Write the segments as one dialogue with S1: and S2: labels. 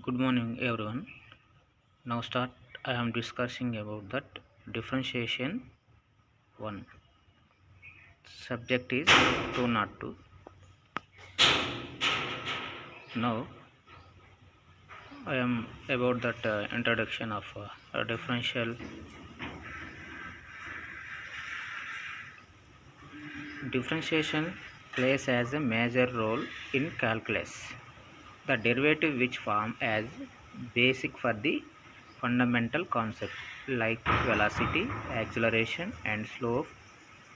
S1: Good morning, everyone. Now start. I am discussing about that differentiation 1. Subject is 202. Now I am about that introduction of a differential. Differentiation plays as a major role in calculus. The derivative which form as basic for the fundamental concept like velocity, acceleration and slope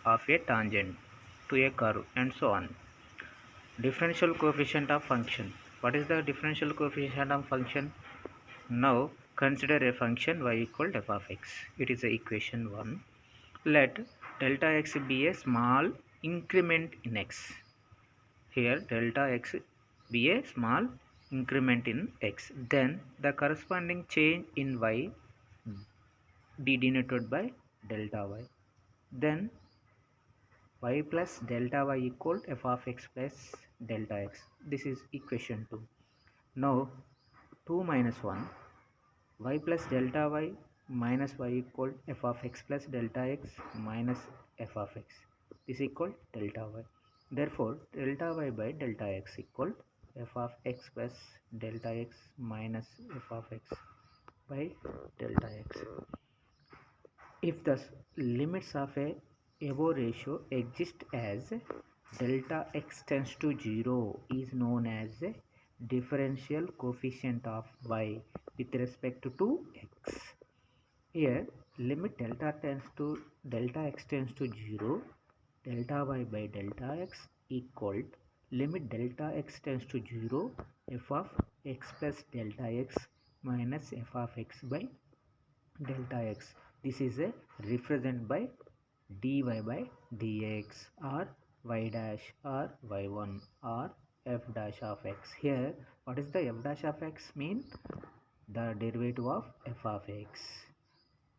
S1: of a tangent to a curve and so on. Differential coefficient of function. What is the differential coefficient of function? Now consider a function y equal to f of x. It is the equation 1. Let delta x be a small increment in x. Here delta x be a small increment in x. Then the corresponding change in y be denoted by delta y. Then y plus delta y equal f of x plus delta x. This is equation 2. Now 2 minus 1 y plus delta y minus y equal f of x plus delta x minus f of x. This equal delta y. Therefore delta y by delta x equal f of x plus delta x minus f of x by delta x. If the limits of a above ratio exist as delta x tends to 0 is known as a differential coefficient of y with respect to x. Here limit delta x tends to 0, delta y by delta x equal limit delta x tends to 0 f of x plus delta x minus f of x by delta x. This is a represented by dy by dx or y dash or y1 or f dash of x. Here what is the f dash of x mean? The derivative of f of x.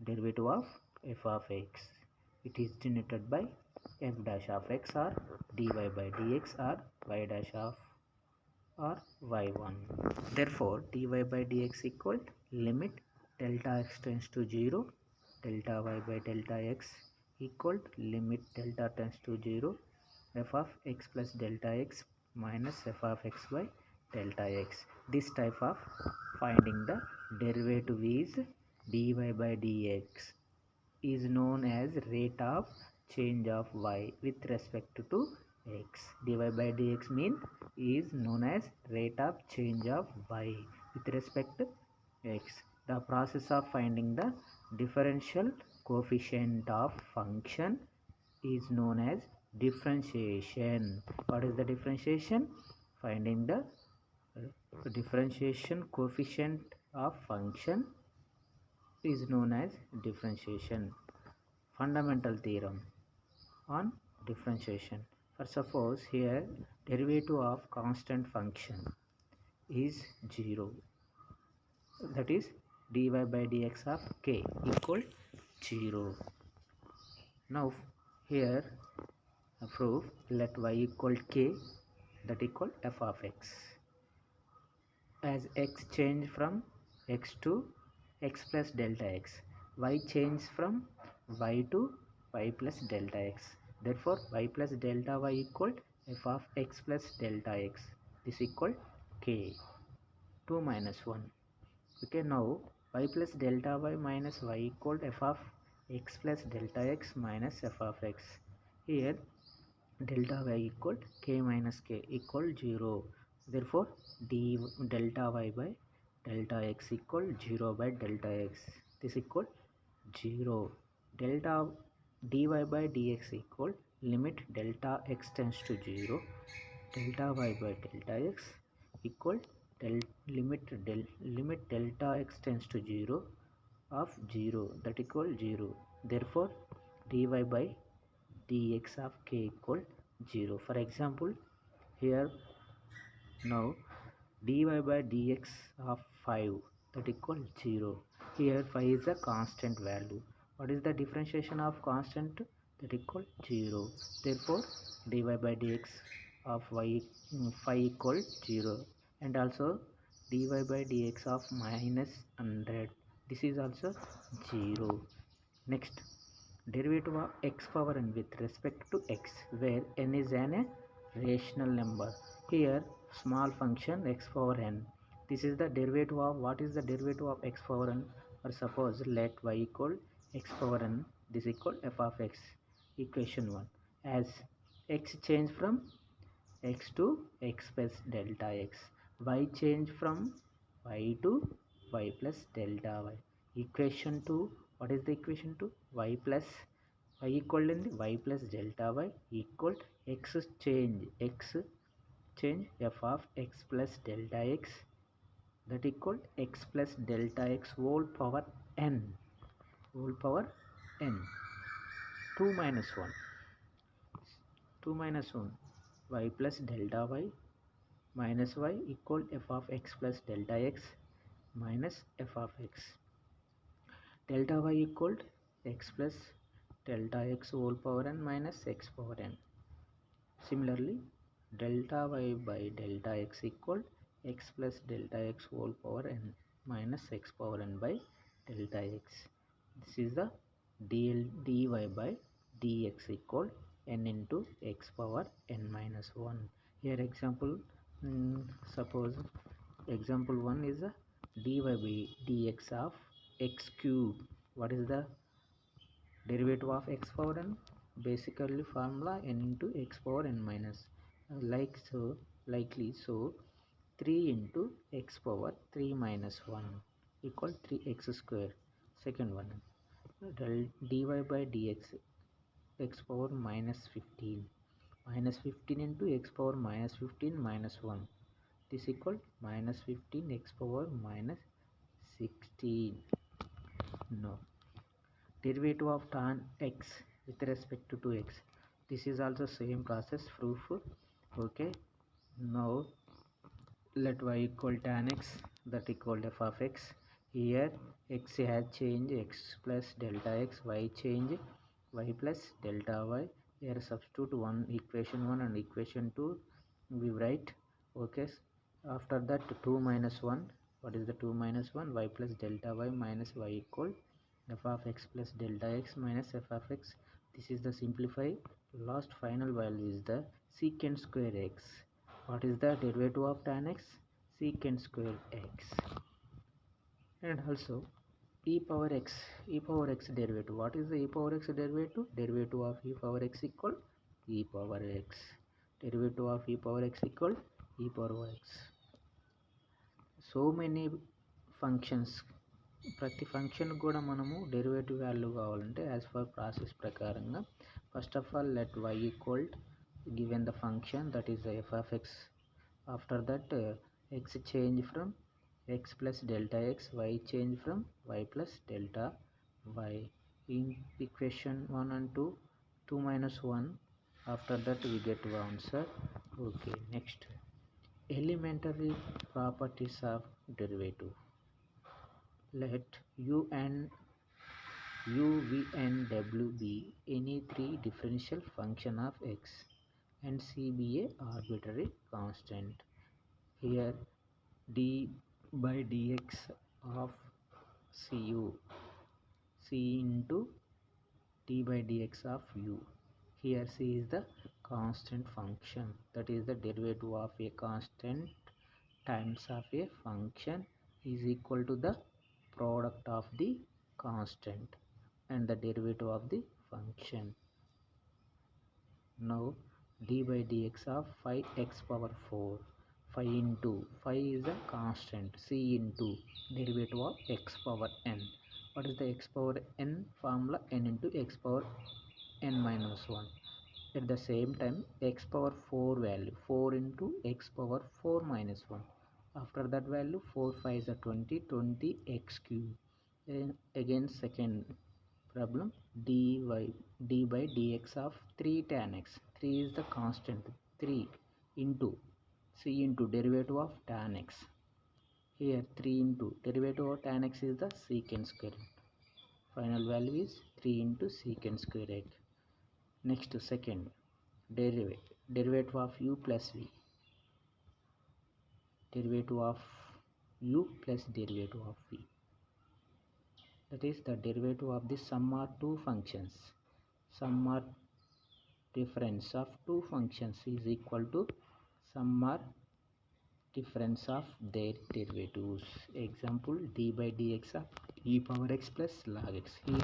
S1: Derivative of f of x. It is denoted by f dash of x or dy by dx or y dash of or y1. Therefore dy by dx equal limit delta x tends to 0, delta y by delta x equal limit delta tends to 0 f of x plus delta x minus f of x by delta x. This type of finding the derivative is dy by dx is known as rate of change of y with respect to x. Dy by dx mean is known as rate of change of y with respect to x. The process of finding the differential coefficient of function is known as differentiation. What is the differentiation? Finding the differentiation coefficient of function is known as differentiation. Fundamental theorem on differentiation. For suppose here derivative of constant function is 0, that is dy by dx of k equal 0. Now here proof let y equal k, that equal f of x. As x change from x to x plus delta x, y change from y to y plus delta x. Therefore y plus delta y equal f of x plus delta x. This equal k. 2 minus 1. Okay, now y plus delta y minus y equal f of x plus delta x minus f of x. Here delta y equal k minus k equal 0. Therefore delta y by delta x equal 0 by delta x. This equal 0. Delta dy by dx equal limit delta x tends to 0, delta y by delta x equal limit delta x tends to 0 of 0, that equal 0. Therefore dy by dx of k equal 0. For example, here now dy by dx of 5, that equal 0. Here 5 is a constant value. What is the differentiation of constant? That equal 0. Therefore dy by dx of y 5 equal 0. And also dy by dx of minus 100, this is also 0. Next, derivative of x power n with respect to x, where n is a rational number. Here small function x power n, this is the derivative of, what is the derivative of x power n? Or suppose let y equal x power n, this equal f of x, equation 1. As x change from x to x plus delta x, y change from y to y plus delta y. Equation 2, what is the equation 2? Y plus y equal in the y plus delta y equal x change f of x plus delta x, that equal x plus delta x whole power n, whole power n. 2 minus 1, 2 minus 1, y plus delta y minus y equal f of x plus delta x minus f of x. Delta y equal x plus delta x whole power n minus x power n. Similarly, delta y by delta x equal x plus delta x whole power n minus x power n by delta x. This is the dy by dx equal n into x power n minus 1. Here example, suppose example 1 is a dy by dx of x cube. What is the derivative of x power n? Basically formula n into x power n minus, likely so 3 into x power 3 minus 1 equal 3x square. Second one, dy by dx x power minus 15, minus 15 into x power minus 15 minus 1, this equal minus 15 x power minus 16. No. Derivative of tan x with respect to x, this is also same process proof. Okay, now let y equal tan x, that equal f of x. Here x has change x plus delta x, y change y plus delta y. Here substitute one equation 1 and equation 2 we write. Okay, after that 2 minus 1, what is the 2 minus 1? Y plus delta y minus y equal f of x plus delta x minus f of x. This is the simplify. Last final value is the secant square x. What is the derivative of tan x? Secant square x. And also e power x, e power x derivative. What is the e power x derivative? Derivative of e power x equal e power x. Derivative of e power x equal e power x. So many functions, ప్రతి function కూడా మనము derivative value కావాలంటే as per process ప్రకారంగా first of all let y equal given the function that is the f of x. After that x change from x plus delta x, y change from y plus delta y. In equation 1 and 2, 2 minus 1, after that we get the answer. Okay, next, elementary properties of derivative. Let u and u, v and w be any three differential function of x and c be a arbitrary constant. Here d by dx of cu, c into d by dx of u. Here c is the constant function, that is the derivative of a constant times of a function is equal to the product of the constant and the derivative of the function. Now d by dx of 5x power 4, 5 into 5 is a constant, c into derivative of x power n. What is the x power n formula? N into x power n minus 1. At the same time x power 4 value 4 into x power 4 minus 1. After that value 4 5 is a 20, 20 x cube. And again second problem, d by dx of 3 tan x. 3 is the constant, 3 into c into derivative of tan x. Here 3 into derivative of tan x is the secant square. Final value is 3 into secant square x. Next second, derivative of u plus v. Derivative of u plus derivative of v. That is the derivative of the sum or two functions. Sum or difference of two functions is equal to sum or difference of their derivatives. Example, d by dx of e power x plus log x. Here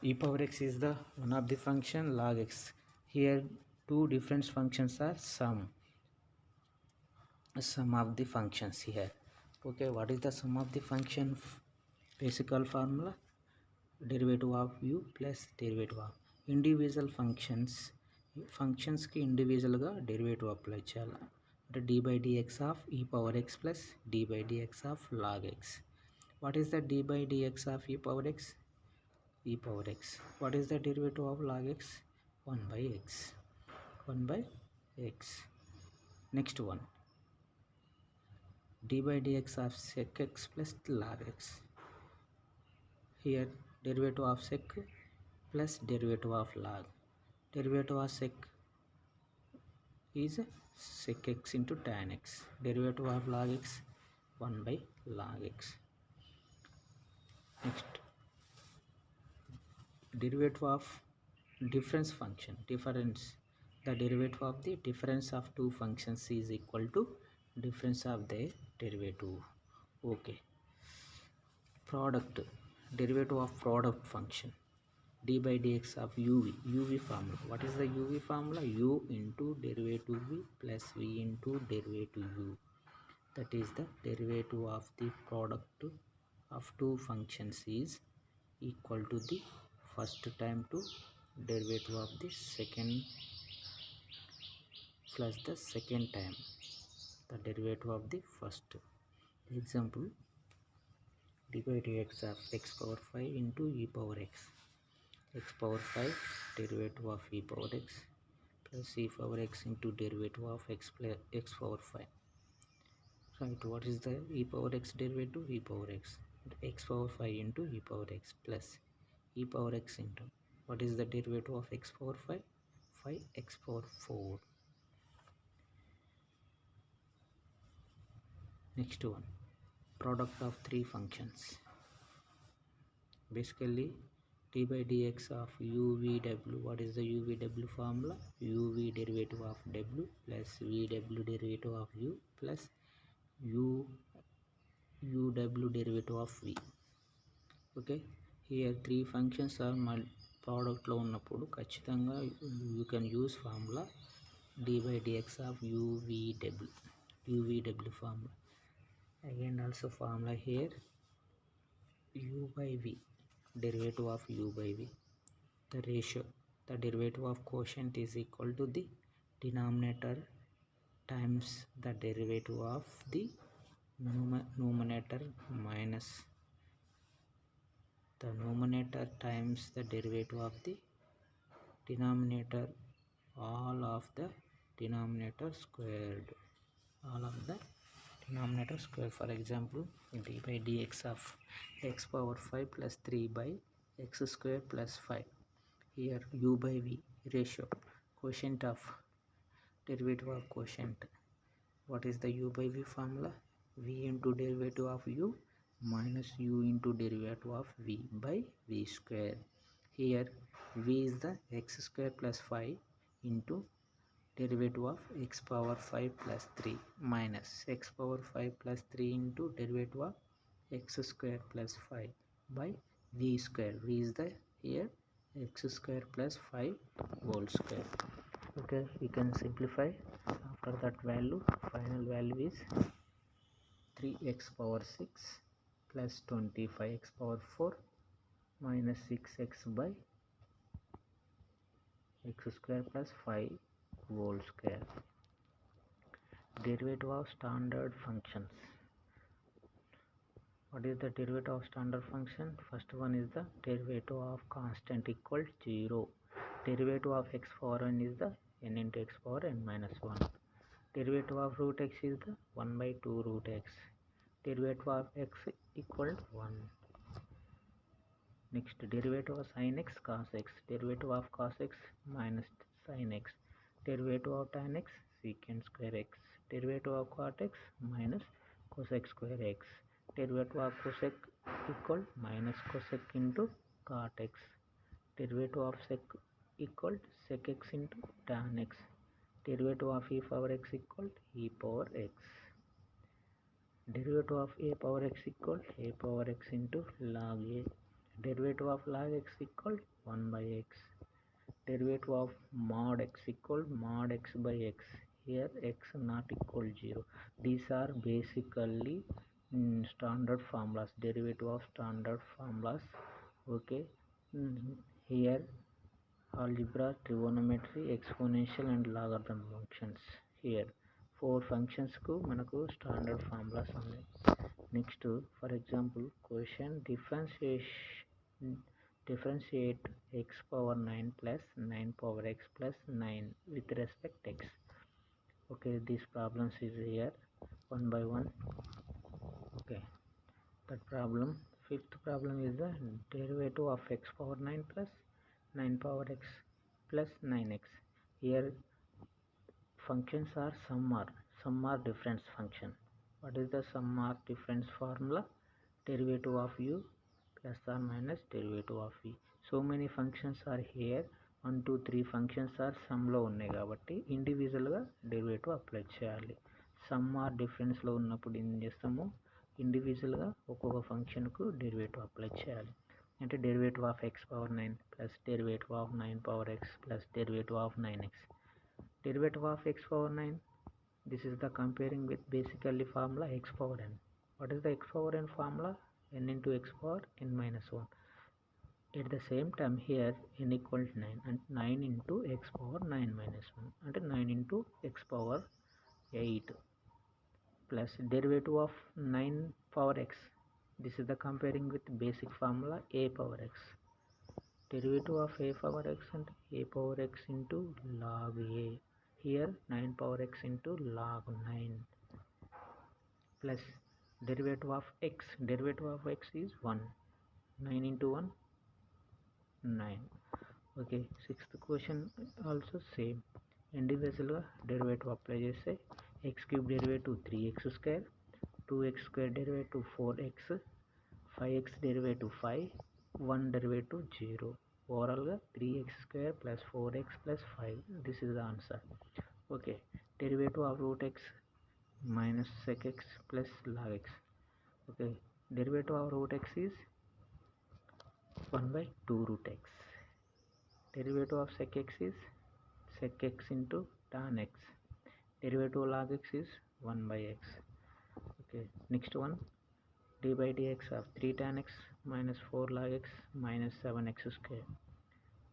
S1: e power x is the one of the function, log x. Here two different functions are sum of the functions here. Okay, what is the sum of the function? Basic formula, derivative of u plus derivative of individual functions కి individual గా derivative apply చేయాలి. అంటే d by dx of e power x plus d by dx of log x. What is the d by dx of e power x? E power x. What is the derivative of log x? 1 by x. 1 by x. Next one, d by dx of sec x plus log x. Here derivative of sec plus derivative of log. Derivative of sec is sec x into tan x. Derivative of log x 1 by log x. Next, derivative of difference function. Difference. The derivative of the difference of two functions is equal to difference of their derivative. Okay. Product. Derivative of product function. D by dx of uv formula. What is the uv formula? U into derivative v plus v into derivative u. That is the derivative of the product of two functions is equal to the first time to derivative of the second plus the second time the derivative of the first. Example, d by dx of x power 5 into e power x. X power 5 derivative of e power x plus e power x into derivative of x plus x power 5. Right, what is the e power x derivative? E power x. X power 5 into e power x plus e power x into, what is the derivative of x power 5? 5x power 4. Next one, product of three functions. Basically, d by dx of uvw. What is the uvw formula? Uv derivative of w plus vw derivative of u plus uw derivative of v. Okay, here three functions are product లో ఉన్నప్పుడు ఖచ్చితంగా you can use formula d by dx of uvw formula. Again also formula here u by v, derivative of u by v. The ratio, the derivative of quotient is equal to the denominator times the derivative of the numerator minus the numerator times the derivative of the denominator, all of the denominator squared. All of the denominator square. For example, d by dx of x power 5 plus 3 by x square plus 5. Here u by v ratio, quotient of derivative of quotient. What is the u by v formula? V into derivative of u minus u into derivative of v by v square. Here v is the x square plus 5 into derivative of x power 5 plus 3 minus x power 5 plus 3 into derivative of x square plus 5 by v square. V is the here x square plus 5 whole square. Okay, we can simplify. After that value, final value is 3x power 6 plus 25x power 4 minus 6x by x square plus 5 whole square. Derivative of standard functions. What is the derivative of standard function? First one is the derivative of constant equal 0. Derivative of x power n is the n into x power n minus 1. Derivative of root x is the 1 by 2 root x. Derivative of x equal 1. Next, derivative of sin x cos x. Derivative of cos x minus sin x. Derivative of tan x secant square x. Derivative of cot x minus cosec square x. Derivative of cosec equal minus cosec into cot x. Derivative of sec equal sec x into tan x. Derivative of e power x equal e power x. Derivative of a power x equal a power x into log a. Derivative of log x equal 1 by x. Derivative of mod x equal mod x by x. Here x not equal 0. These are basically standard formulas, derivative of standard formulas. Okay. Here algebra, trigonometry, exponential and logarithm functions. Here 4 functions ku manaku standard formulas ఉన్నాయి. Next, for example, question differentiate x power 9 plus 9 power x plus 9 with respect x. Okay, these problems is here one by one. Okay, that problem, fifth problem is the derivative of x power 9 plus 9 power x plus 9x. Here functions are sum or difference function. What is the sum or difference formula? Derivative of u plus or minus derivative of v. So many functions are here. 1 2 3 functions are sum లో ఉన్నాయి కాబట్టి ఇండివిజువల్గా derivative apply చేయాలి. Some are డిఫరెన్స్లో ఉన్నప్పుడు ఏం చేస్తాము, ఇండివిజువల్గా ఒక్కొక్క ఫంక్షన్కు డెరివేటివ్ అప్లై చేయాలి. అంటే derivative of X power 9 plus derivative of 9 power X plus derivative of 9x. Derivative of x power 9, this is the comparing with basically formula x power n. What is the x power n formula? N into x power n minus 1. At the same time here n equals 9 and 9 into x power 9 minus 1 and 9 into x power 8 plus derivative of 9 power x. This is the comparing with basic formula a power x. Derivative of a power x and a power x into log a. Here 9 power x into log 9 plus derivative of x. Derivative of x is 1. 9 into 1 9. Okay, sixth question also same. Individual derivative apply చేస్తే x cube derivative 3x square, 2x square derivative 4x, 5x derivative 5, 1 derivative 0. Overall 3x square plus 4x plus 5. This is the answer. Okay, derivative of root x minus sec x plus log x. Okay, derivative of root x is 1 by 2 root x. Derivative of sec x is sec x into tan x. Derivative of log x is 1 by x. Okay, next one, d by dx of 3 tan x minus 4 log x minus 7x square.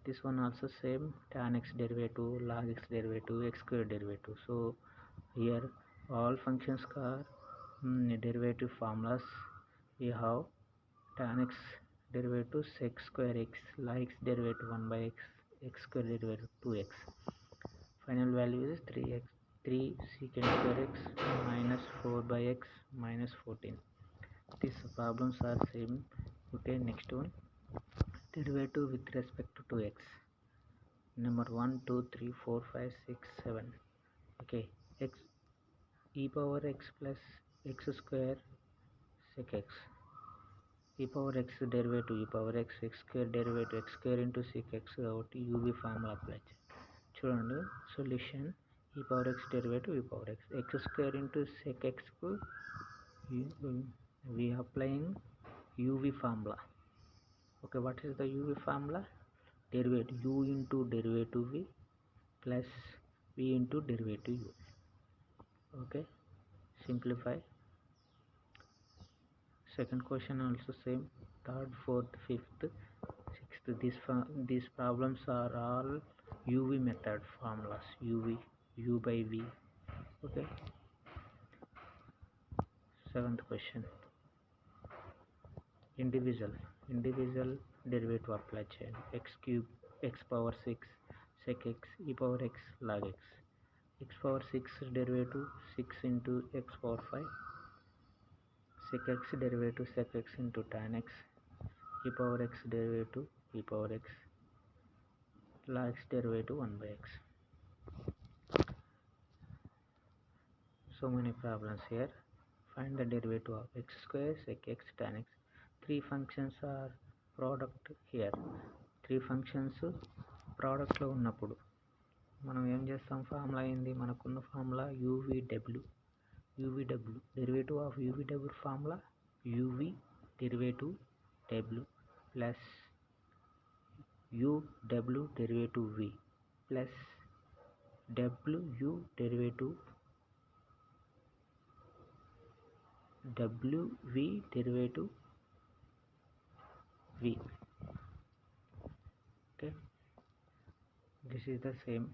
S1: This one also same, tan x derivative, log x derivative, x square derivative. So here all functions are derivative formulas. We have tan x derivative sec square x, log x derivative 1 by x, x square derivative 2x. Final value is 3x, 3 secant square x minus 4 by x minus 14. These problems are same. Okay, next one, derivative with respect to 2x. Number 1 2 3 4 5 6 7. Okay, x e power x plus x square sec x. E power x derivative e power x, x square derivative x square into sec x కాబట్టి uv formula apply చూడండి. Solution e power x derivative e power x, x square into sec x కు we applying uv formula. Okay, what is the uv formula? Derivative u into derivative v plus v into derivative u. Okay, simplify. Second question also same. Third, fourth, fifth, sixth. These problems are all uv method formulas. uv, u by v. Okay. Seventh question, individual derivative apply చేయండి. x cube x power 6 sec x e power x log x. X power 6 derivative 6 into x power 5, sec x derivative sec x into tan x, e power x derivative e power x, log x derivative 1 by x. So many problems here. find the derivative of x square sec x tan x. Three functions are product here. Three functions ప్రోడక్ట్లో ఉన్నప్పుడు మనం ఏం చేస్తాం, formula ఏంది, మనకున్న formula UVW. Derivative of UVW formula UV derivative W plus UW derivative V plus WU derivative WV derivative V. Okay, this is the same.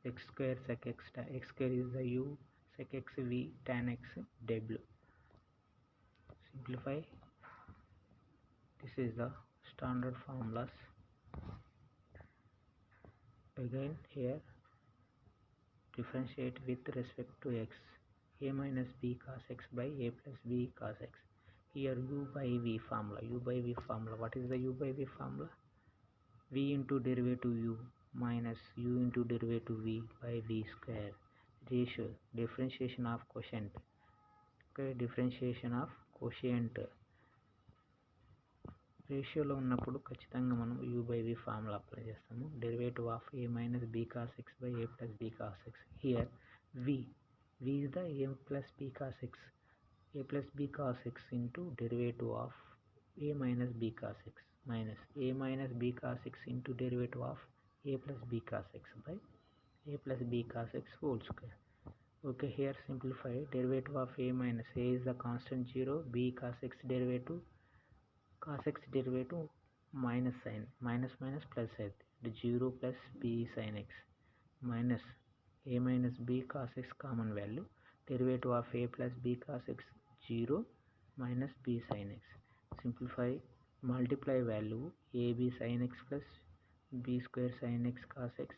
S1: X square sec x square is the U sec x V tan x W. Simplify. This is the standard formulas. Again here differentiate with respect to x. A minus b cos x by a plus b cos x. Here u by v formula. What is the u by v formula? V into derivative u minus u into derivative v by v square. Ratio, differentiation of quotient. Okay, differentiation of quotient. రేషియోలో ఉన్నప్పుడు ఖచ్చితంగా మనం u by v formula apply చేస్తాము. Derivative of a minus b cos x by a plus b cos x. Here v is the a plus b cos x. A plus b cos x into derivative of a minus b cos x minus a minus b cos x into derivative of a plus b cos x by a plus b cos x whole square. Okay, here simplify. Derivative of a minus a is the constant 0, b cos x derivative minus sign, minus plus అయితే 0 plus b sin x minus a minus b cos x common value. Derivative of a plus b cos x 0 minus b sin x. Simplify. Multiply value ab sin x plus b square sin x cos x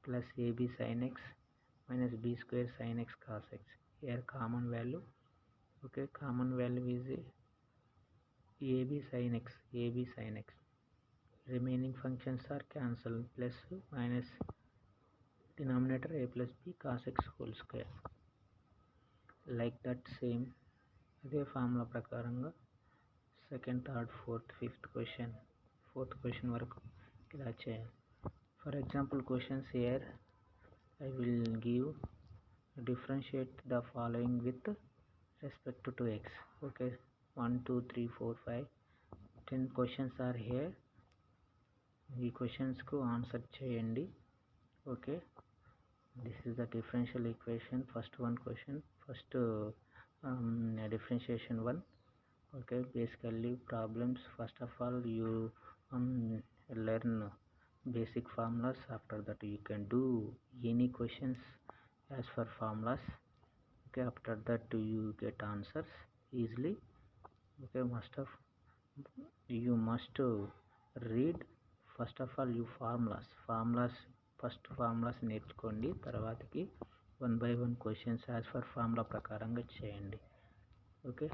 S1: plus ab sin x minus b square sin x cos x. Here common value. Okay, common value is ab sin x. Remaining functions are cancelled. Plus minus denominator a plus b cos x whole square. Like that same అదే formula ప్రకారంగా second, third, fifth question వరకు ఇలా చేయాలి. For example questions here I will give differentiate the following with respect to x. Okay, 1 2 3 4 5 10 questions are here. ఈ questions కు answer చేయండి. Okay, this is the differential equation. First differentiation 1. Okay, basically problems. First of all you learn basic formulas. After that you can do any questions as for formulas. Okay, after that you get answers easily. Okay, you must read first of all you formulas first formulas నేర్చుకోండి. తర్వాతకి 1 by 1 questions as for formula ప్రకారంగా చేయండి. Okay.